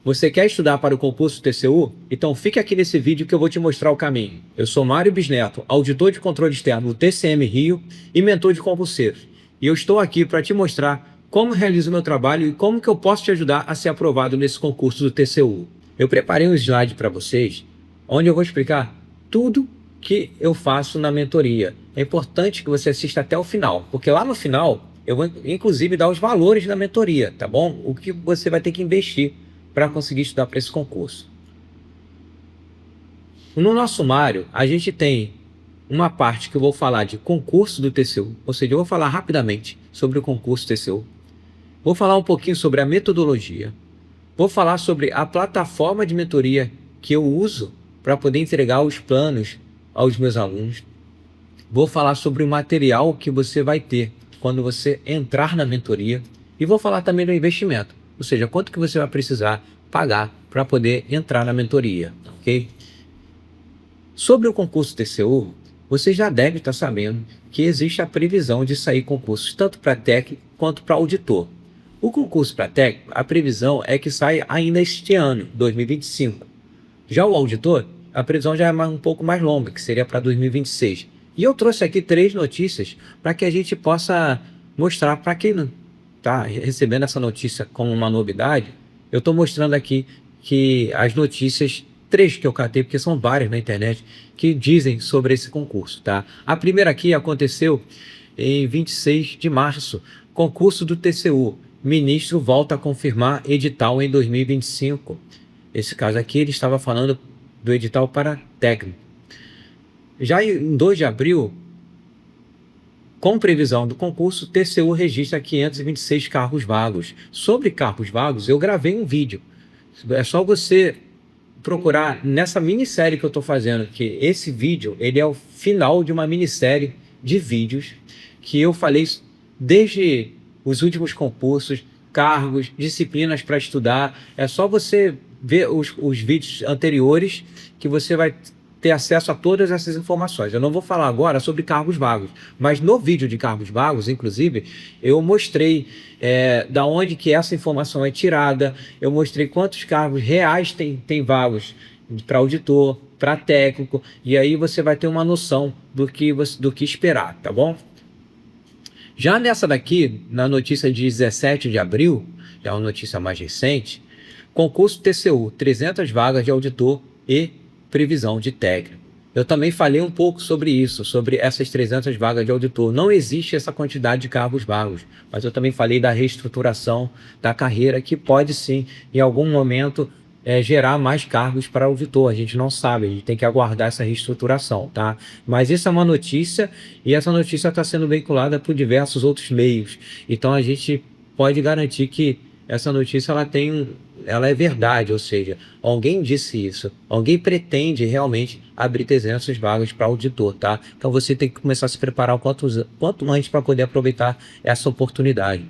Você quer estudar para o concurso TCU? Então fique aqui nesse vídeo que eu vou te mostrar o caminho. Eu sou Mário Bisneto, auditor de controle externo do TCM Rio e mentor de concurseiros. E eu estou aqui para te mostrar como realizo o meu trabalho e como que eu posso te ajudar a ser aprovado nesse concurso do TCU. Eu preparei um slide para vocês, onde eu vou explicar tudo que eu faço na mentoria. É importante que você assista até o final, porque lá no final eu vou inclusive dar os valores da mentoria, tá bom? O que você vai ter que investir para conseguir estudar para esse concurso. No nosso sumário, a gente tem uma parte que eu vou falar de concurso do TCU, ou seja, eu vou falar rapidamente sobre o concurso TCU. Vou falar um pouquinho sobre a metodologia. Vou falar sobre a plataforma de mentoria que eu uso para poder entregar os planos aos meus alunos. Vou falar sobre o material que você vai ter quando você entrar na mentoria. E vou falar também do investimento, ou seja, quanto que você vai precisar pagar para poder entrar na mentoria, ok? Sobre o concurso TCU, você já deve estar sabendo que existe a previsão de sair concursos tanto para técnico quanto para auditor. O concurso para técnico, a previsão é que saia ainda este ano, 2025. Já o auditor, a previsão já é um pouco mais longa, que seria para 2026. E eu trouxe aqui 3 notícias para que a gente possa mostrar para quem não está recebendo essa notícia como uma novidade. Eu estou mostrando aqui que as notícias, 3 que eu catei, porque são várias na internet, que dizem sobre esse concurso, tá? A primeira aqui aconteceu em 26 de março, concurso do TCU. Ministro volta a confirmar edital em 2025. Esse caso aqui, ele estava falando do edital para técnico. Já em 2 de abril, com previsão do concurso, TCU registra 526 cargos vagos. Sobre cargos vagos, eu gravei um vídeo. É só você procurar nessa minissérie que eu estou fazendo, que esse vídeo ele é o final de uma minissérie de vídeos que eu falei desde os últimos concursos, cargos, disciplinas para estudar. É só você ver os vídeos anteriores que você vai ter acesso a todas essas informações. Eu não vou falar agora sobre cargos vagos, mas no vídeo de cargos vagos, inclusive, eu mostrei da onde que essa informação é tirada, eu mostrei quantos cargos reais tem vagos para auditor, para técnico, e aí você vai ter uma noção do que esperar, tá bom? Já nessa daqui, na notícia de 17 de abril, já é uma notícia mais recente, concurso TCU, 300 vagas de auditor e previsão de técnico. Eu também falei um pouco sobre isso, sobre essas 300 vagas de auditor. Não existe essa quantidade de cargos vagos, mas eu também falei da reestruturação da carreira, que pode sim, em algum momento, gerar mais cargos para auditor. A gente não sabe, a gente tem que aguardar essa reestruturação, tá? Mas isso é uma notícia, e essa notícia está sendo vinculada por diversos outros meios. Então a gente pode garantir que essa notícia ela é verdade, ou seja, alguém disse isso, alguém pretende realmente abrir 300 vagas para auditor, tá? Então você tem que começar a se preparar o quanto antes para poder aproveitar essa oportunidade.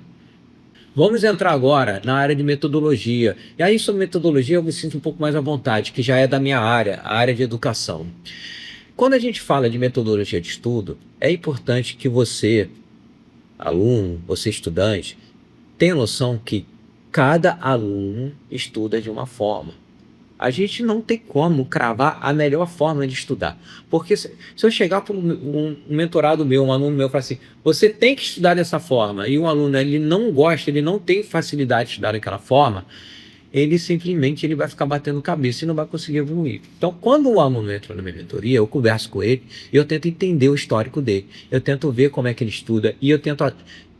Vamos entrar agora na área de metodologia. E aí sobre metodologia eu me sinto um pouco mais à vontade, que já é da minha área, a área de educação. Quando a gente fala de metodologia de estudo, é importante que você, aluno, você estudante, tenha noção que cada aluno estuda de uma forma. A gente não tem como cravar a melhor forma de estudar. Porque se eu chegar para um mentorado meu, um aluno meu, e falar assim, você tem que estudar dessa forma, e um aluno ele não gosta, ele não tem facilidade de estudar daquela forma, ele simplesmente vai ficar batendo cabeça e não vai conseguir evoluir. Então, quando o aluno entra na minha mentoria, eu converso com ele, eu tento entender o histórico dele, eu tento ver como é que ele estuda, e eu tento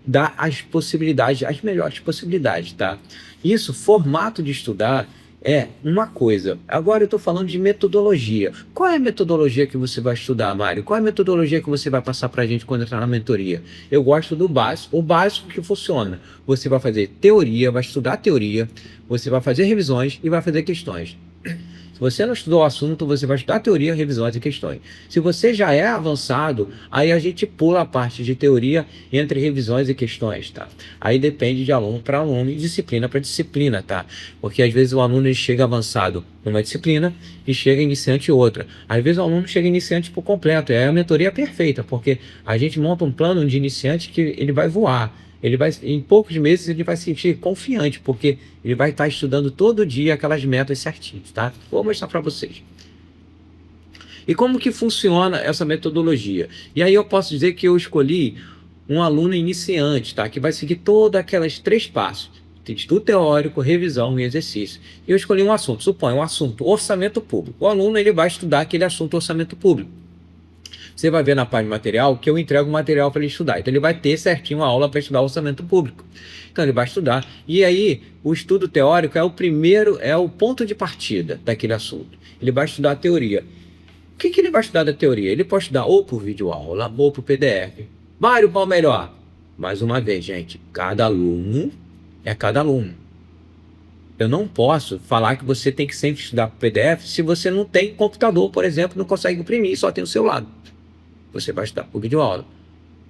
dar as possibilidades, as melhores possibilidades, tá? Isso, formato de estudar é uma coisa. Agora eu estou falando de metodologia. Qual é a metodologia que você vai estudar, Mário? Qual é a metodologia que você vai passar para a gente quando entrar na mentoria? Eu gosto do básico, o básico que funciona. Você vai fazer teoria, vai estudar teoria, você vai fazer revisões e vai fazer questões. Se você não estudou o assunto, você vai estudar teoria, revisões e questões. Se você já é avançado, aí a gente pula a parte de teoria entre revisões e questões, tá? Aí depende de aluno para aluno e disciplina para disciplina, tá? Porque às vezes o aluno ele chega avançado numa disciplina e chega iniciante em outra. Às vezes o aluno chega iniciante por completo. E aí a mentoria é perfeita, porque a gente monta um plano de iniciante que ele vai voar. em poucos meses ele vai se sentir confiante, porque ele vai estar estudando todo dia aquelas metas certinhas, tá? Vou mostrar para vocês. E como que funciona essa metodologia? E aí eu posso dizer que eu escolhi um aluno iniciante, tá? Que vai seguir todas aquelas 3 passos: estudo teórico, revisão e exercício. E eu escolhi um assunto, suponha um assunto, orçamento público. O aluno ele vai estudar aquele assunto, orçamento público. Você vai ver na página de material que eu entrego o material para ele estudar. Então ele vai ter certinho a aula para estudar orçamento público. Então ele vai estudar. E aí o estudo teórico é o primeiro, é o ponto de partida daquele assunto. Ele vai estudar a teoria. O que ele vai estudar da teoria? Ele pode estudar ou por videoaula ou por PDF. Mário, qual melhor? Mais uma vez, gente, cada aluno é cada aluno. Eu não posso falar que você tem que sempre estudar por PDF se você não tem computador, por exemplo, não consegue imprimir, só tem o seu lado. Você vai estudar por videoaula.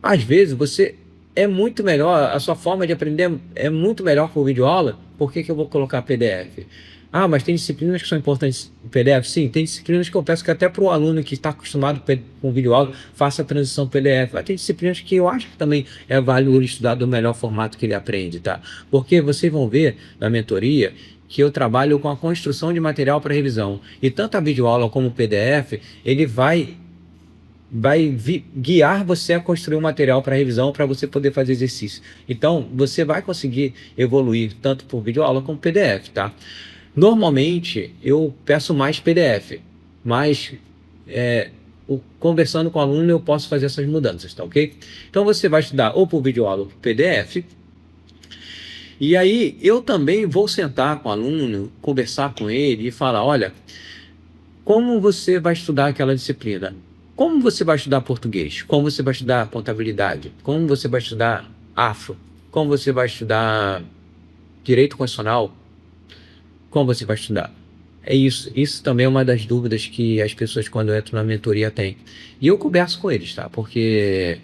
Às vezes você é muito melhor, a sua forma de aprender é muito melhor por videoaula. Por que eu vou colocar PDF? Ah, mas tem disciplinas que são importantes em PDF? Sim, tem disciplinas que eu peço que até para o aluno que está acostumado com videoaula faça a transição PDF. Mas tem disciplinas que eu acho que também é válido estudar do melhor formato que ele aprende, tá? Porque vocês vão ver na mentoria que eu trabalho com a construção de material para revisão. E tanto a videoaula como o PDF, ele vai guiar você a construir um material para revisão para você poder fazer exercício. Então, você vai conseguir evoluir tanto por videoaula como PDF, tá? Normalmente, eu peço mais PDF, mas conversando com o aluno eu posso fazer essas mudanças, tá ok? Então, você vai estudar ou por videoaula ou por PDF. E aí, eu também vou sentar com o aluno, conversar com ele e falar, olha, como você vai estudar aquela disciplina? Como você vai estudar português? Como você vai estudar contabilidade? Como você vai estudar afro? Como você vai estudar direito constitucional? Como você vai estudar? É isso. Isso também é uma das dúvidas que as pessoas, quando entram na mentoria, têm. E eu converso com eles, tá? Porque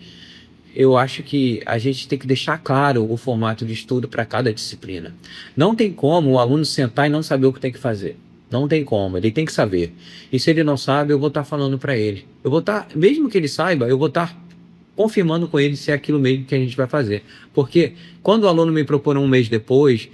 eu acho que a gente tem que deixar claro o formato de estudo para cada disciplina. Não tem como o aluno sentar e não saber o que tem que fazer. Não tem como, ele tem que saber. E se ele não sabe, eu vou estar falando para ele. Eu vou estar, mesmo que ele saiba, eu vou estar confirmando com ele se é aquilo mesmo que a gente vai fazer. Porque quando o aluno me procura um mês depois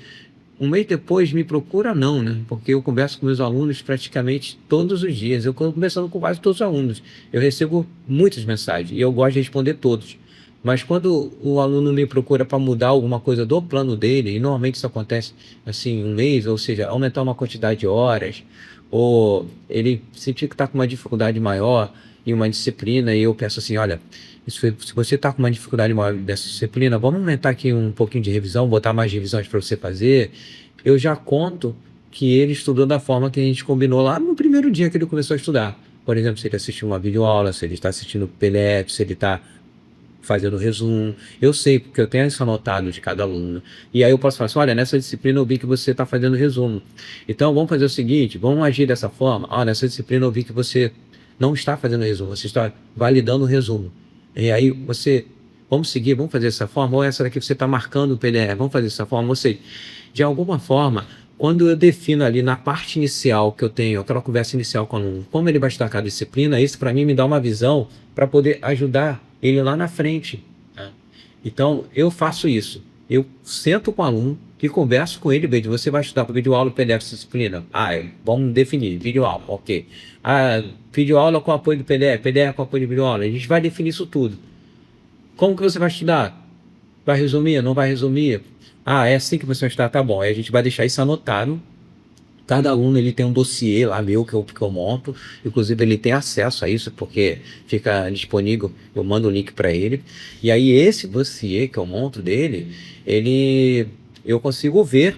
me procura não, né? Porque eu converso com meus alunos praticamente todos os dias. Eu estou conversando com quase todos os alunos. Eu recebo muitas mensagens e eu gosto de responder todos. Mas quando o aluno me procura para mudar alguma coisa do plano dele, e normalmente isso acontece assim, um mês, ou seja, aumentar uma quantidade de horas, ou ele sentir que está com uma dificuldade maior em uma disciplina, e eu peço assim, olha, se você está com uma dificuldade maior dessa disciplina, vamos aumentar aqui um pouquinho de revisão, botar mais revisões para você fazer. Eu já conto que ele estudou da forma que a gente combinou lá no primeiro dia que ele começou a estudar. Por exemplo, se ele assistiu uma videoaula, se ele está assistindo PDF, se ele está fazendo resumo. Eu sei, porque eu tenho isso anotado de cada aluno. E aí eu posso falar assim, olha, nessa disciplina eu vi que você está fazendo resumo. Então vamos fazer o seguinte, vamos agir dessa forma. Ah, nessa disciplina eu vi que você não está fazendo resumo, você está validando o resumo. E aí vamos seguir, vamos fazer dessa forma, ou essa daqui você está marcando o PDF, vamos fazer dessa forma. Ou seja, de alguma forma, quando eu defino ali na parte inicial que eu tenho, aquela conversa inicial com o aluno, como ele vai estudar cada disciplina, isso para mim me dá uma visão para poder ajudar ele lá na frente. Tá? Então, eu faço isso. Eu sento com o aluno e converso com ele, vejo, você vai estudar para videoaula ou PDF essa disciplina? Vamos definir, videoaula, ok. Videoaula com apoio do PDF, PDF com apoio de videoaula, a gente vai definir isso tudo. Como que você vai estudar? Vai resumir, não vai resumir? É assim que você vai estudar, tá bom. Aí a gente vai deixar isso anotado. Cada aluno ele tem um dossiê lá meu que eu monto, inclusive ele tem acesso a isso porque fica disponível, eu mando o link para ele. E aí esse dossiê que eu monto dele, eu consigo ver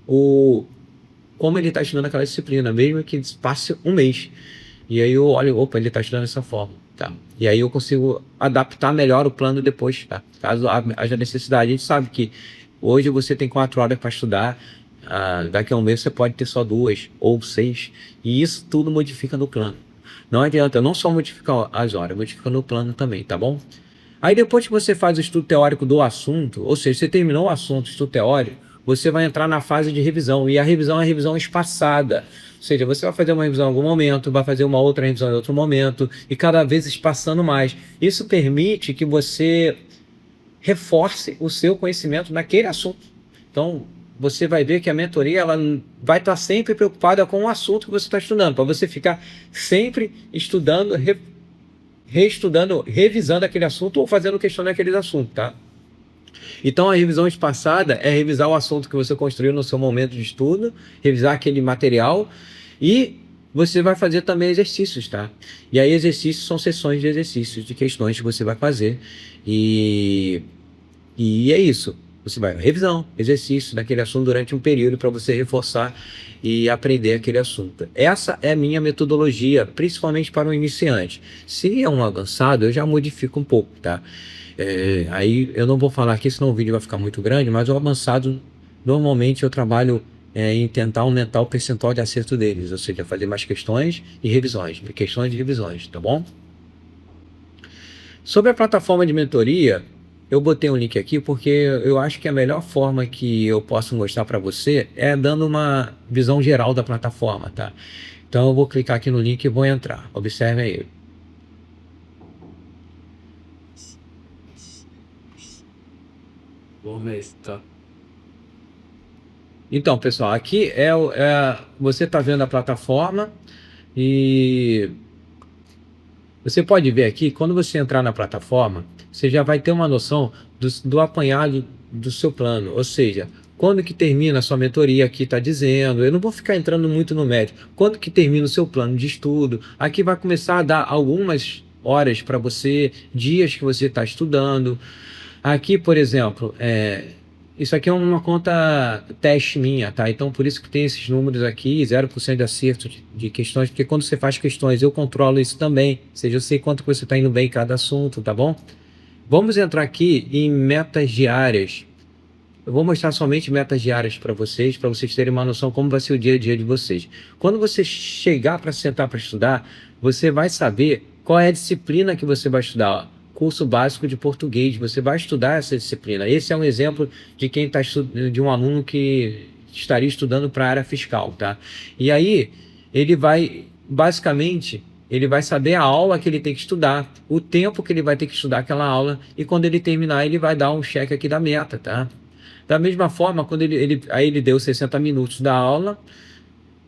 como ele está estudando aquela disciplina, mesmo que passe um mês. E aí eu olho, opa, ele está estudando dessa forma, tá? E aí eu consigo adaptar melhor o plano depois, tá? Caso haja necessidade. A gente sabe que hoje você tem 4 horas para estudar. Daqui a um mês você pode ter só 2 ou 6, e isso tudo modifica no plano. Não adianta, não só modificar as horas, modifica no plano também, tá bom? Aí depois que você faz o estudo teórico do assunto, ou seja, você terminou o assunto, estudo teórico, você vai entrar na fase de revisão, e a revisão é a revisão espaçada. Ou seja, você vai fazer uma revisão em algum momento, vai fazer uma outra revisão em outro momento, e cada vez espaçando mais. Isso permite que você reforce o seu conhecimento naquele assunto. Então, você vai ver que a mentoria ela vai estar sempre preocupada com o assunto que você está estudando, para você ficar sempre estudando, reestudando, revisando aquele assunto ou fazendo questão daquele assunto, tá? Então, a revisão espaçada é revisar o assunto que você construiu no seu momento de estudo, revisar aquele material e você vai fazer também exercícios, tá? E aí, exercícios são sessões de exercícios, de questões que você vai fazer. E é isso. Você vai revisão, exercício daquele assunto durante um período para você reforçar e aprender aquele assunto. Essa é a minha metodologia, principalmente para um iniciante. Se é um avançado, eu já modifico um pouco, tá? Aí eu não vou falar aqui, senão o vídeo vai ficar muito grande, mas o avançado, normalmente eu trabalho em tentar aumentar o percentual de acerto deles, ou seja, fazer mais questões e revisões, tá bom? Sobre a plataforma de mentoria, eu botei um link aqui porque eu acho que a melhor forma que eu posso mostrar para você é dando uma visão geral da plataforma, tá? Então eu vou clicar aqui no link e vou entrar. Observe aí. Então, pessoal, aqui você está vendo a plataforma e você pode ver aqui, quando você entrar na plataforma, você já vai ter uma noção do apanhado do seu plano. Ou seja, quando que termina a sua mentoria, aqui está dizendo, eu não vou ficar entrando muito no mérito, quando que termina o seu plano de estudo, aqui vai começar a dar algumas horas para você, dias que você está estudando. Aqui, por exemplo, isso aqui é uma conta teste minha, tá? Então, por isso que tem esses números aqui, 0% de acerto de questões, porque quando você faz questões, eu controlo isso também. Ou seja, eu sei quanto que você está indo bem em cada assunto, tá bom? Vamos entrar aqui em metas diárias. Eu vou mostrar somente metas diárias para vocês terem uma noção como vai ser o dia a dia de vocês. Quando você chegar para sentar para estudar, você vai saber qual é a disciplina que você vai estudar. Curso básico de português, você vai estudar essa disciplina. Esse é um exemplo de quem está de um aluno que estaria estudando para a área fiscal, tá? E aí ele vai basicamente ele vai saber a aula que ele tem que estudar, o tempo que ele vai ter que estudar aquela aula e quando ele terminar ele vai dar um cheque aqui da meta, tá? Da mesma forma, quando ele deu 60 minutos da aula,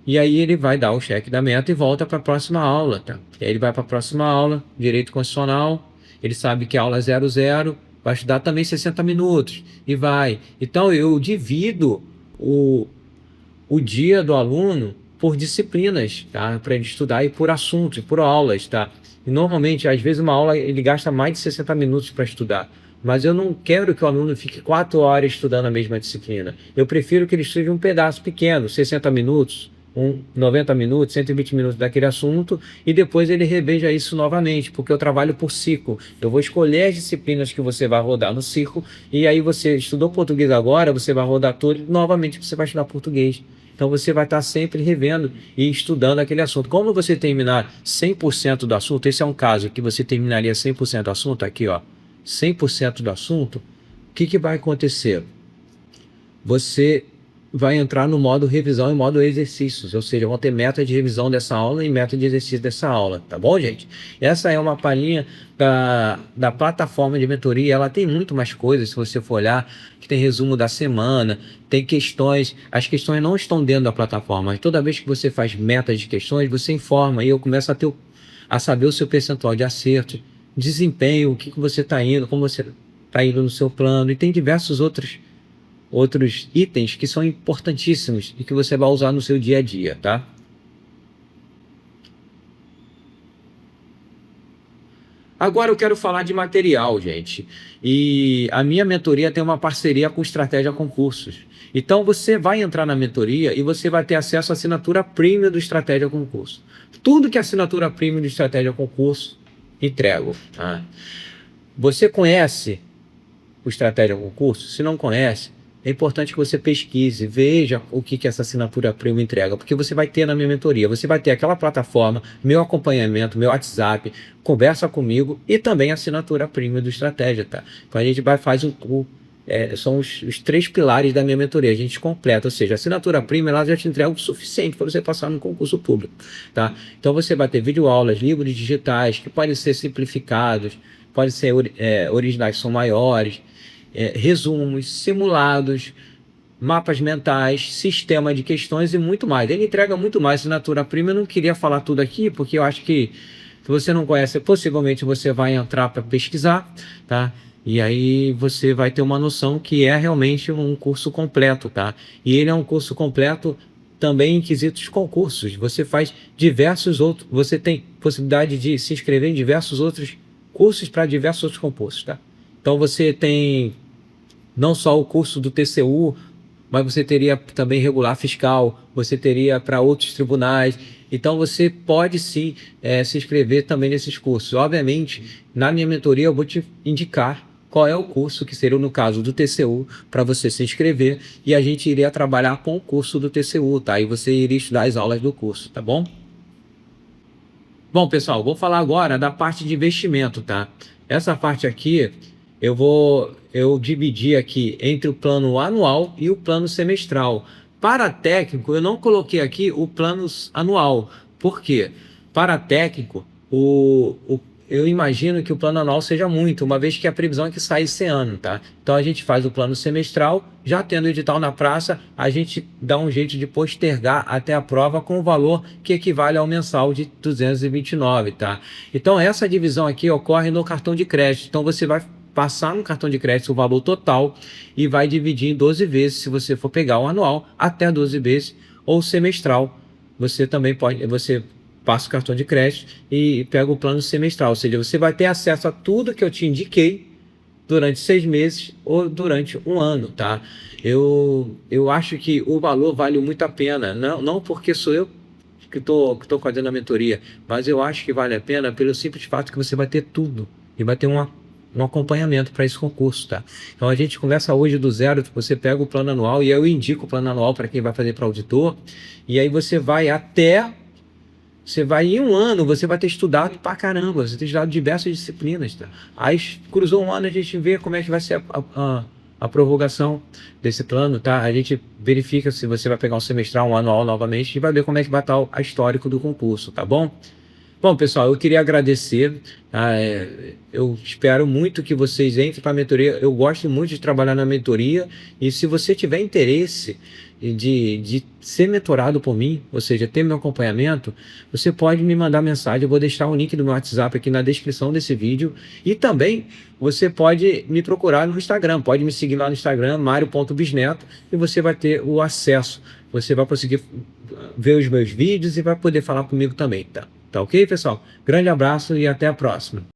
e aí ele vai dar o cheque da meta e volta para a próxima aula, tá? E aí ele vai para a próxima aula, direito constitucional, ele sabe que a aula é 00, vai estudar também 60 minutos, e vai. Então eu divido o dia do aluno por disciplinas, tá? Para ele estudar e por assuntos, e por aulas, tá? E normalmente, às vezes uma aula ele gasta mais de 60 minutos para estudar. Mas eu não quero que o aluno fique 4 horas estudando a mesma disciplina. Eu prefiro que ele estude um pedaço pequeno, 60 minutos, 90 minutos, 120 minutos daquele assunto e depois ele reveja isso novamente, porque eu trabalho por ciclo. Eu vou escolher as disciplinas que você vai rodar no ciclo e aí você estudou português agora, você vai rodar tudo e novamente você vai estudar português. Então você vai estar sempre revendo e estudando aquele assunto. Como você terminar 100% do assunto, esse é um caso que você terminaria 100% do assunto, aqui ó, 100% do assunto, o que vai acontecer? Você vai entrar no modo revisão e modo exercícios, ou seja, vão ter meta de revisão dessa aula e meta de exercício dessa aula, tá bom, gente? Essa é uma palhinha da plataforma de mentoria, ela tem muito mais coisas, se você for olhar, que tem resumo da semana, tem questões, as questões não estão dentro da plataforma, mas toda vez que você faz metas de questões, você informa e eu começo a saber o seu percentual de acerto, desempenho, o que você está indo, como você está indo no seu plano, e tem diversos outros itens que são importantíssimos e que você vai usar no seu dia a dia, tá? Agora eu quero falar de material, gente. E a minha mentoria tem uma parceria com Estratégia Concursos. Então você vai entrar na mentoria e você vai ter acesso à assinatura premium do Estratégia Concurso. Tudo que a assinatura premium do Estratégia Concurso entrego. Tá? Você conhece o Estratégia Concurso? Se não conhece, é importante que você pesquise, veja o que essa assinatura premium entrega, porque você vai ter na minha mentoria, você vai ter aquela plataforma, meu acompanhamento, meu WhatsApp, conversa comigo e também a assinatura premium do Estratégia, tá? Então a gente faz são os 3 pilares da minha mentoria, a gente completa, ou seja, a assinatura premium ela já te entrega o suficiente para você passar no concurso público, tá? Então você vai ter videoaulas, livros digitais que podem ser simplificados, podem ser originais, são maiores, resumos, simulados, mapas mentais, sistema de questões e muito mais. Ele entrega muito mais assinatura premium. Eu não queria falar tudo aqui, porque eu acho que se você não conhece, possivelmente você vai entrar para pesquisar, tá? E aí você vai ter uma noção que é realmente um curso completo, tá? E ele é um curso completo também em quesitos concursos. Você faz diversos outros, você tem possibilidade de se inscrever em diversos outros cursos para diversos outros concursos, tá? Então você tem não só o curso do TCU, mas você teria também regular fiscal, você teria para outros tribunais. Então você pode sim se inscrever também nesses cursos. Obviamente, na minha mentoria eu vou te indicar qual é o curso que seria no caso do TCU para você se inscrever e a gente iria trabalhar com o curso do TCU, tá? E você iria estudar as aulas do curso, tá bom? Bom, pessoal, vou falar agora da parte de investimento, tá? Essa parte aqui eu dividi aqui entre o plano anual e o plano semestral. Para técnico, eu não coloquei aqui o plano anual. Por quê? Para técnico, eu imagino que o plano anual seja muito, uma vez que a previsão é que sai esse ano, tá? Então a gente faz o plano semestral, já tendo o edital na praça, a gente dá um jeito de postergar até a prova com o valor que equivale ao mensal de 229, tá? Então essa divisão aqui ocorre no cartão de crédito. Então você vai passar no cartão de crédito o valor total e vai dividir em 12 vezes, se você for pegar o anual, até 12 vezes, ou semestral. Você também pode, você passa o cartão de crédito e pega o plano semestral, ou seja, você vai ter acesso a tudo que eu te indiquei durante 6 meses ou durante um ano, tá? Eu acho que o valor vale muito a pena, não porque sou eu que estou fazendo a mentoria, mas eu acho que vale a pena pelo simples fato que você vai ter tudo e vai ter um acompanhamento para esse concurso, tá? Então a gente começa hoje do zero, você pega o plano anual e eu indico o plano anual para quem vai fazer para auditor, e aí você vai em um ano, você vai ter estudado pra caramba, você tem estudado diversas disciplinas, tá? Aí cruzou um ano, a gente vê como é que vai ser a prorrogação desse plano, tá? A gente verifica se você vai pegar um semestral, um anual novamente e vai ver como é que vai estar a histórico do concurso, tá bom? Bom, pessoal, eu queria agradecer, tá? Eu espero muito que vocês entrem para a mentoria. Eu gosto muito de trabalhar na mentoria e se você tiver interesse de ser mentorado por mim, ou seja, ter meu acompanhamento, você pode me mandar mensagem. Eu vou deixar o link do meu WhatsApp aqui na descrição desse vídeo e também você pode me procurar no Instagram, pode me seguir lá no Instagram, mario.bisneto, e você vai ter o acesso. Você vai conseguir ver os meus vídeos e vai poder falar comigo também, tá? Tá ok, pessoal? Grande abraço e até a próxima.